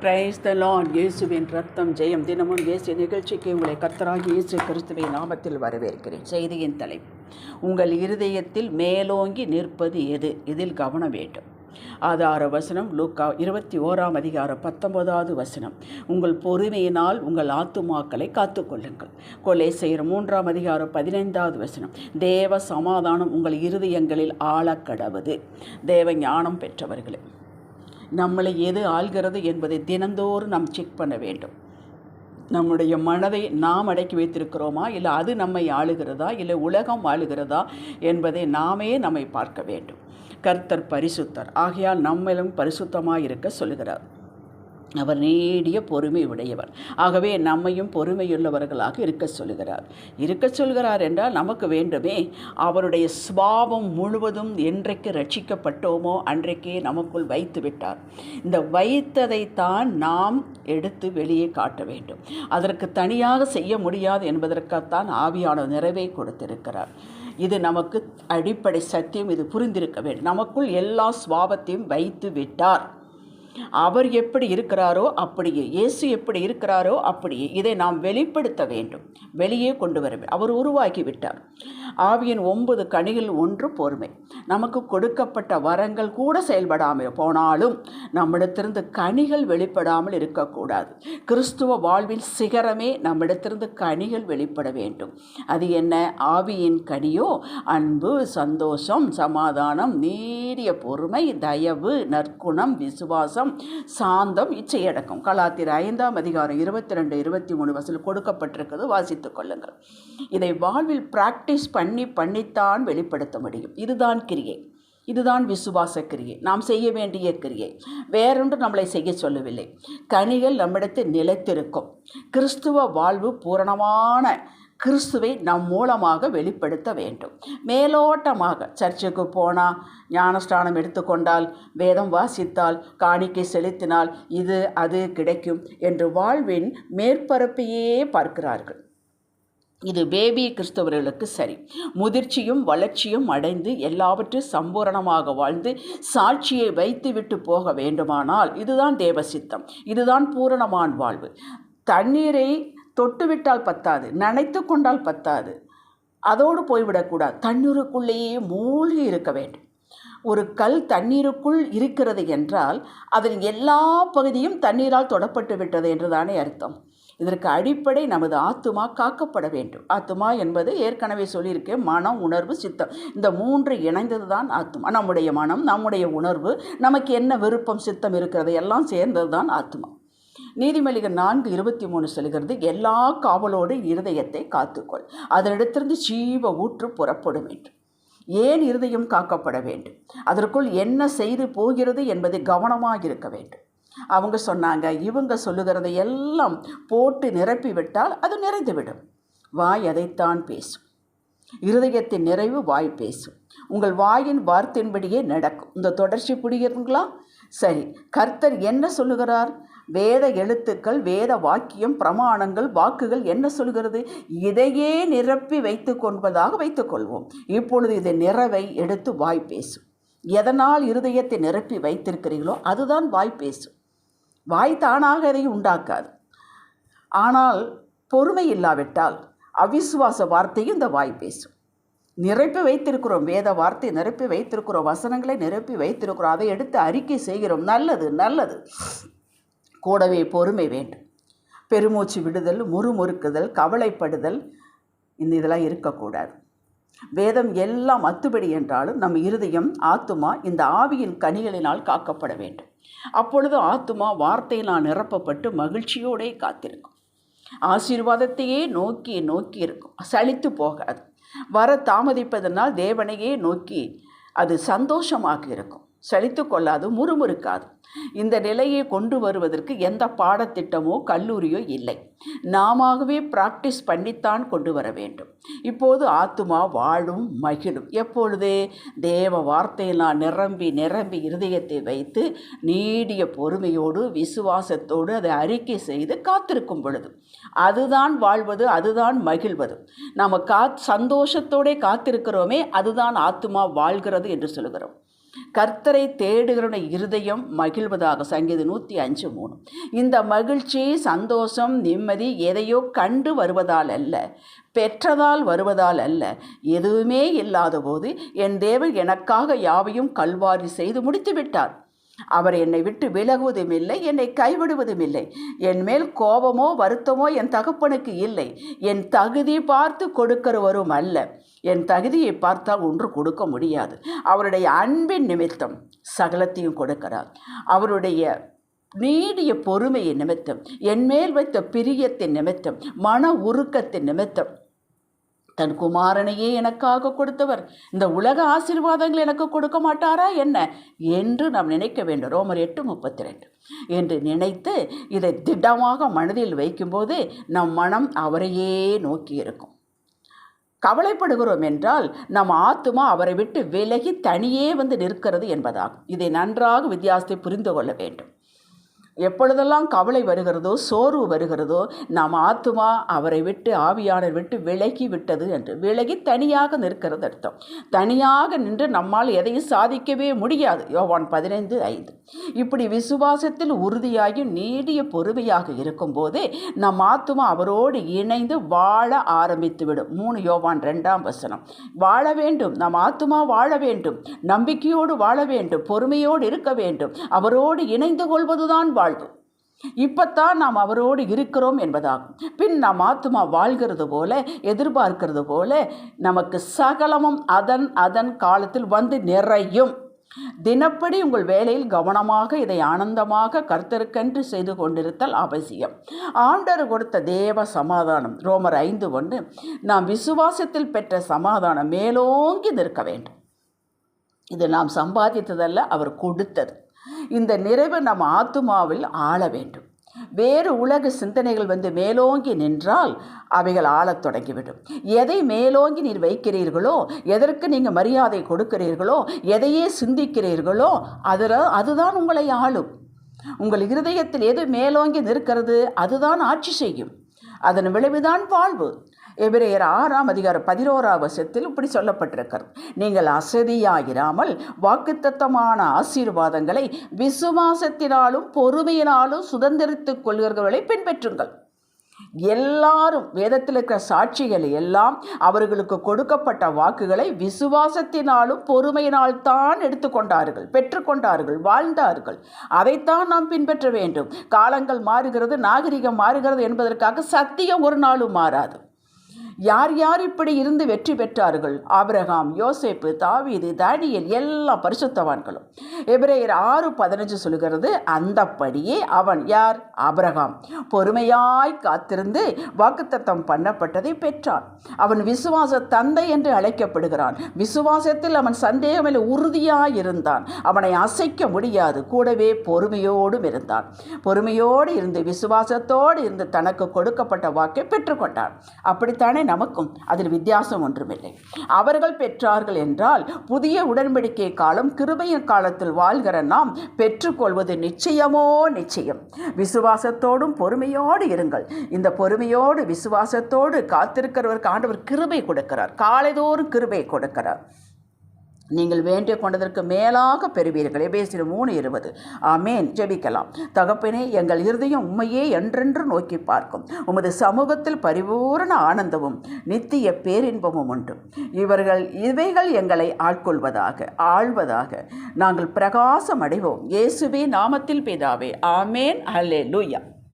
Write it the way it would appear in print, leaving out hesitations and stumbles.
Praise the Lord. இயேசுவின் ரத்தம் ஜெயம். தினமும் இயேசு நிகழ்ச்சிக்கு உங்களை கர்த்தராகிய இயேசு கிறிஸ்துவின் நாமத்தில் வரவேற்கிறேன். செய்தியின் தலைப்பு: உங்கள் இருதயத்தில் மேலோங்கி நிற்பது எது? இதில் கவனம் வேண்டும். ஆதார வசனம் லூக்கா 21:19. உங்கள் பொறுமையினால் உங்கள் ஆத்துமாக்களை காத்துக்கொள்ளுங்கள். கொலேசையர் 3:15. தேவ சமாதானம் உங்கள் இருதயங்களில் ஆழக்கடவது. தேவ ஞானம் பெற்றவர்களே, நம்மளை எது ஆள்கிறது என்பதை தினந்தோறும் நாம் செக் பண்ண வேண்டும். நம்முடைய மனதை நாம் அடக்கி வைத்திருக்கிறோமா, இல்லை அது நம்மை ஆளுகிறதா, இல்லை உலகம் ஆளுகிறதா என்பதை நாமே நம்மை பார்க்க வேண்டும். கர்த்தர் பரிசுத்தர், ஆகையால் நம்மளும் பரிசுத்தமாக இருக்க சொல்கிறார். அவர் நீடிய பொறுமை உடையவர். ஆகவே நம்மையும் பொறுமையுள்ளவர்களாக இருக்க சொல்கிறார் என்றால் நமக்கு வேண்டுமே, அவருடைய சுபாவம் முழுவதும் என்றைக்கு ரட்சிக்கப்பட்டோமோ அன்றைக்கே நமக்குள் வைத்து விட்டார். இந்த வைத்ததைத்தான் நாம் எடுத்து வெளியே காட்ட வேண்டும். அதற்கு தனியாக செய்ய முடியாது என்பதற்காகத்தான் ஆவியான நிறைவை கொடுத்திருக்கிறார். இது நமக்கு அடிப்படை சத்தியம். இது புரிந்திருக்க வேண்டும். நமக்குள் எல்லா சுபாவத்தையும் வைத்து விட்டார். அவர் எப்படி இருக்கிறாரோ அப்படியே, இயேசு எப்படி இருக்கிறாரோ அப்படியே இதை நாம் வெளிப்படுத்த வேண்டும், வெளியே கொண்டு வர வேண்டும். அவர் உருவாக்கி விட்டார். ஆவியின் 9 கனிகள் ஒன்று பொறுமை. நமக்கு கொடுக்கப்பட்ட வரங்கள் கூட செயல்படாமல் போனாலும் நம்மிடத்திலிருந்து கனிகள் வெளிப்படாமல் இருக்கக்கூடாது. கிறிஸ்துவ வாழ்வின் சிகரமே நம்மிடத்திலிருந்து கனிகள் வெளிப்பட வேண்டும். அது என்ன? ஆவியின் கனியோ அன்பு, சந்தோஷம், சமாதானம், நீடிய பொறுமை, தயவு, நற்குணம், விசுவாசம், சாந்தம், இச்சையடக்கம். கலாத்தியர் 5:22-23 கொடுக்கப்பட்டிருக்கிறது, வாசித்துக் கொள்ளுங்கள். இதை வாழ்வில் பிராக்டிஸ் பண்ணித்தான் வெளிப்படுத்த முடியும். இதுதான் கிரியை, இதுதான் விசுவாச கிரியை, நாம் செய்ய வேண்டிய கிரியை. வேறொன்று நம்மளை செய்ய சொல்லவில்லை. கனிகள் நம்மிடத்தில் நிலைத்திருக்கும். கிறிஸ்துவ வாழ்வு பூரணமான கிறிஸ்துவை நம் மூலமாக வெளிப்படுத்த வேண்டும். மேலோட்டமாக சர்ச்சுக்கு போனால், ஞானஸ்தானம் எடுத்துக்கொண்டால், வேதம் வாசித்தால், காணிக்கை செலுத்தினால் இது அது கிடைக்கும் என்று வாழ்வின் மேற்பரப்பையே பார்க்கிறார்கள். இது பேபி கிறிஸ்தவர்களுக்கு சரி. முதிர்ச்சியும் வளர்ச்சியும் அடைந்து எல்லாவற்றையும் சம்பூரணமாக வாழ்ந்து சாட்சியை வைத்துவிட்டு போக வேண்டுமானால் இதுதான் தேவ சித்தம், இதுதான் பூரணமான வாழ்வு. தண்ணீரை தொட்டுவிட்டால் பத்தாது, நனைத்து கொண்டால் பத்தாது, அதோடு போய்விடக்கூடாது. தண்ணீருக்குள்ளேயே மூழ்கி இருக்க வேண்டும். ஒரு கல் தண்ணீருக்குள் இருக்கிறது என்றால் அதன் எல்லா பகுதியும் தண்ணீரால் தொடப்பட்டு விட்டது என்றுதானே அர்த்தம். இதற்கு அடிப்படை நமது ஆத்துமா காக்கப்பட வேண்டும். ஆத்துமா என்பது ஏற்கனவே சொல்லியிருக்கேன், மனம், உணர்வு, சித்தம். இந்த 3 இணைந்தது தான் ஆத்துமா. நம்முடைய மனம், நம்முடைய உணர்வு, நமக்கு என்ன விருப்பம், சித்தம் இருக்கிறது எல்லாம் சேர்ந்தது தான் ஆத்துமா. நீதிமொழிகள் 4:23 சொல்கிறது, எல்லா காவலோடு இருதயத்தை காத்துக்கொள், அதனிடத்திலிருந்து ஜீவ ஊற்று புறப்படும் என்று. ஏன் இருதயம் காக்கப்பட வேண்டும்? அதற்குள் என்ன செய்து போகிறது என்பதை கவனமாக இருக்க வேண்டும். அவங்க சொன்னாங்க, இவங்க சொல்லுகிறதை எல்லாம் போட்டு நிரப்பி விட்டால் அது நிறைந்துவிடும். வாய் அதைத்தான் பேசும். இருதயத்தின் நிறைவு வாய் பேசும். உங்கள் வாயின் வார்த்தையின்படியே நடக்கும். இந்த தொடர்ச்சி புரிகிறீங்களா? சரி, கர்த்தர் என்ன சொல்லுகிறார்? வேத எழுத்துக்கள், வேத வாக்கியம், பிரமாணங்கள், வாக்குகள் என்ன சொல்கிறது? இதையே நிரப்பி வைத்துக்கொள்வதாக வைத்துக்கொள்வோம். இப்பொழுது இதை நிறைவை எடுத்து வாய் பேசும். எதனால் இருதயத்தை நிரப்பி வைத்திருக்கிறீர்களோ அதுதான் வாய் பேசும். வாய் தானாக அதை உண்டாக்காது. ஆனால் பொறுமை இல்லாவிட்டால் அவிசுவாச வார்த்தையும் இந்த வாய் பேசும். நிரப்பி வைத்திருக்கிறோம், வேத வார்த்தை நிரப்பி வைத்திருக்கிறோம், வசனங்களை நிரப்பி வைத்திருக்கிறோம், அதை எடுத்து அறிக்கை செய்கிறோம். நல்லது நல்லது. கூடவே பொறுமை வேண்டும். பெருமூச்சு விடுதல், முறுமுறுக்குதல், கவலைப்படுதல், இதெல்லாம் இருக்கக்கூடாது. வேதம் எல்லாம் அத்துபடி என்றாலும் நம் இருதயம், ஆத்துமா இந்த ஆவியின் கனிகளினால் காக்கப்பட வேண்டும். அப்பொழுது ஆத்துமா வார்த்தையினால் நிரப்பப்பட்டு மகிழ்ச்சியோடே காத்திருக்கும். ஆசீர்வாதத்தையே நோக்கி நோக்கி இருக்கும், சலித்து போகாது. வர தாமதிப்பதனால் தேவனையே நோக்கி அது சந்தோஷமாக இருக்கும், சலித்து கொள்ளாது, முறுமுறுக்காது. இந்த நிலையை கொண்டு வருவதற்கு எந்த பாடத்திட்டமோ கல்லூரியோ இல்லை. நாமவே பிராக்டிஸ் பண்ணித்தான் கொண்டு வர வேண்டும். இப்போது ஆத்துமா வாழும், மகிழும். எப்பொழுது? தேவ வார்த்தையெல்லாம் நிரம்பி நிரம்பி இருதயத்தை வைத்து நீடிய பொறுமையோடு விசுவாசத்தோடு அதை அறிக்கை செய்து காத்திருக்கும் பொழுது அதுதான் வாழ்வது, அதுதான் மகிழ்வது. நாம் சந்தோஷத்தோടെ காத்திருக்கிறோமே, அதுதான் ஆத்துமா வாழ்கிறது என்று சொல்கிறோம். கர்த்தரை தேடுகிறவனுடைய இருதயம் மகிழ்வதாக. சங்கீதம் 105:3. இந்த மகிழ்ச்சி, சந்தோஷம், நிம்மதி எதையோ கண்டு வருவதால் அல்ல, பெற்றதால் வருவதால் அல்ல. எதுவுமே இல்லாத போது என் தேவன் எனக்காக யாவையும் கல்வாரி செய்து முடித்து விட்டார். அவர் என்னை விட்டு விலகுவதும் இல்லை, என்னை கைவிடுவதும் இல்லை. என் மேல் கோபமோ வருத்தமோ என் தகப்பனுக்கு இல்லை. என் தகுதி பார்த்து கொடுக்கிறவரும் அல்ல. என் தகுதியை பார்த்தால் ஒன்று கொடுக்க முடியாது. அவருடைய அன்பின் நிமித்தம் சகலத்தையும் கொடுக்கிறார். அவருடைய நீடிய பொறுமையின் நிமித்தம், என் மேல் வைத்த பிரியத்தின் நிமித்தம், மன உருக்கத்தின் நிமித்தம் தன் குமாரனையே எனக்காக கொடுத்தவர் இந்த உலக ஆசீர்வாதங்கள் எனக்கு கொடுக்க மாட்டாரா என்ன என்று நாம் நினைக்க வேண்டும். ரோமர் 8:32 என்று நினைத்து இதை திடமாக மனதில் வைக்கும்போது நம் மனம் அவரையே நோக்கி இருக்கும். கவலைப்படுகிறோம் என்றால் நம் ஆத்துமா அவரை விட்டு விலகி தனியே வந்து நிற்கிறது என்பதாகும். இதை நன்றாக வித்தியாசத்தை புரிந்து கொள்ள வேண்டும். எப்பொழுதெல்லாம் கவலை வருகிறதோ, சோர்வு வருகிறதோ, நாம் ஆத்துமா அவரை விட்டு, ஆவியானவர் விட்டு விலகி விட்டது என்று, விலகி தனியாக நிற்கிறது அர்த்தம். தனியாக நின்று நம்மால் எதையும் சாதிக்கவே முடியாது. யோவான் 15:5. இப்படி விசுவாசத்தில் உறுதியாகி நீடிய பொறுமையாக இருக்கும்போதே நம் ஆத்துமா அவரோடு இணைந்து வாழ ஆரம்பித்துவிடும். 3 யோவான் 2:2. வாழ வேண்டும், நம் ஆத்துமா வாழ வேண்டும், நம்பிக்கையோடு வாழ வேண்டும், பொறுமையோடு இருக்க வேண்டும். அவரோடு இணைந்து கொள்வதுதான் வாழ்வு. இப்பத்தான் நாம் அவரோடு இருக்கிறோம் என்பதாகும். பின் நம் ஆத்துமா வாழ்கிறது போல, எதிர்பார்க்கிறது போல நமக்கு சகலமும் அதன் அதன் காலத்தில் வந்து நிறையும். தினப்படி உங்கள் வேலையில் கவனமாக இதை ஆனந்தமாக கர்த்தருக்கென்று செய்து கொண்டிருத்தல் அவசியம். ஆண்டவர் கொடுத்த தேவ சமாதானம், ரோமர் 5:1, நாம் விசுவாசத்தில் பெற்ற சமாதானம் மேலோங்கி நிற்க வேண்டும். இது நாம் சம்பாதித்ததல்ல, அவர் கொடுத்தது. இந்த நிறைவு நம் ஆத்துமாவில் ஆள வேண்டும். வேறு உலக சிந்தனைகள் வந்து மேலோங்கி நின்றால் அவைகள் ஆளத் தொடங்கிவிடும். எதை மேலோங்கி நீர் வைக்கிறீர்களோ, எதற்கு நீங்கள் மரியாதை கொடுக்கிறீர்களோ, எதையே சிந்திக்கிறீர்களோ அதுதான் உங்களை ஆளும். உங்கள் இருதயத்தில் எது மேலோங்கி நிற்கிறது அதுதான் ஆட்சி செய்யும். அதன் விளைவுதான் வாழ்வு. எபிரேயர் 6:11 இப்படி சொல்லப்பட்டிருக்கிறது. நீங்கள் அசதியாயிராமல் வாக்குத்தத்தமான ஆசீர்வாதங்களை விசுவாசத்தினாலும் பொறுமையினாலும் சுதந்திரித்துக் கொள்கிறவர்களை பின்பற்றுங்கள். எல்லாரும் வேதத்தில் இருக்கிற சாட்சிகள் எல்லாம் அவர்களுக்கு கொடுக்கப்பட்ட வாக்குகளை விசுவாசத்தினாலும் பொறுமையினால் தான் எடுத்துக்கொண்டார்கள், பெற்றுக்கொண்டார்கள், வாழ்ந்தார்கள். அதைத்தான் நாம் பின்பற்ற வேண்டும். காலங்கள் மாறுகிறது, நாகரிகம் மாறுகிறது என்பதற்காக சத்தியம் ஒரு நாளும் மாறாது. யார் யார் இப்படி இருந்து வெற்றி பெற்றார்கள்? ஆபிரகாம், யோசேப்பு, தாவீது, தானியேல், எல்லா பரிசுத்தவான்களும். எபிரேயர் 6:15 சொல்கிறது, அந்தப்படியே அவன், யார்? ஆபிரகாம், பொறுமையாய் காத்திருந்து வாக்குத்தத்தம் பண்ணப்பட்டதை பெற்றான். அவன் விசுவாச தந்தை என்று அழைக்கப்படுகிறான். விசுவாசத்தில் அவன் சந்தேகமில்லை, உறுதியாய் இருந்தான். அவனை அசைக்க முடியாது. கூடவே பொறுமையோடும் இருந்தான். பொறுமையோடு இருந்து விசுவாசத்தோடு இருந்து தனக்கு கொடுக்கப்பட்ட வாக்கை பெற்றுக்கொண்டான். அப்படித்தானே நமக்கும். அதில் வித்தியாசம் ஒன்றுமில்லை. அவர்கள் பெற்றார்கள் என்றால் புதிய உடன்படிக்கை காலம், கிருபையின் காலத்தில் வாழ்கிற நாம் பெற்றுக்கொள்வது நிச்சயமோ நிச்சயம். விசுவாசத்தோடும் பொறுமையோடு இருங்கள். இந்த பொறுமையோடு விசுவாசத்தோடு காத்திருக்கிறவருக்கு ஆண்டவர் கிருபை கொடுக்கிறார். காலைதோறும் கிருபை கொடுக்கிறார். நீங்கள் வேண்டிய கொண்டதற்கு மேலாக பெறுவீர்கள். எபேசியர் 3:20. ஆமேன். ஜெபிக்கலாம். தகப்பனே, எங்கள் இருதயம் உம்மையே என்றென்று நோக்கி பார்க்கும். உமது சமூகத்தில் பரிபூரண ஆனந்தமும் நித்திய பேரின்பமும் உண்டு. இவைகள் எங்களை ஆட்கொள்வதாக, ஆள்வதாக நாங்கள் பிரகாசம் அடைவோம். இயேசுவே நாமத்தில் பிதாவே. ஆமேன். அல்லேலூயா.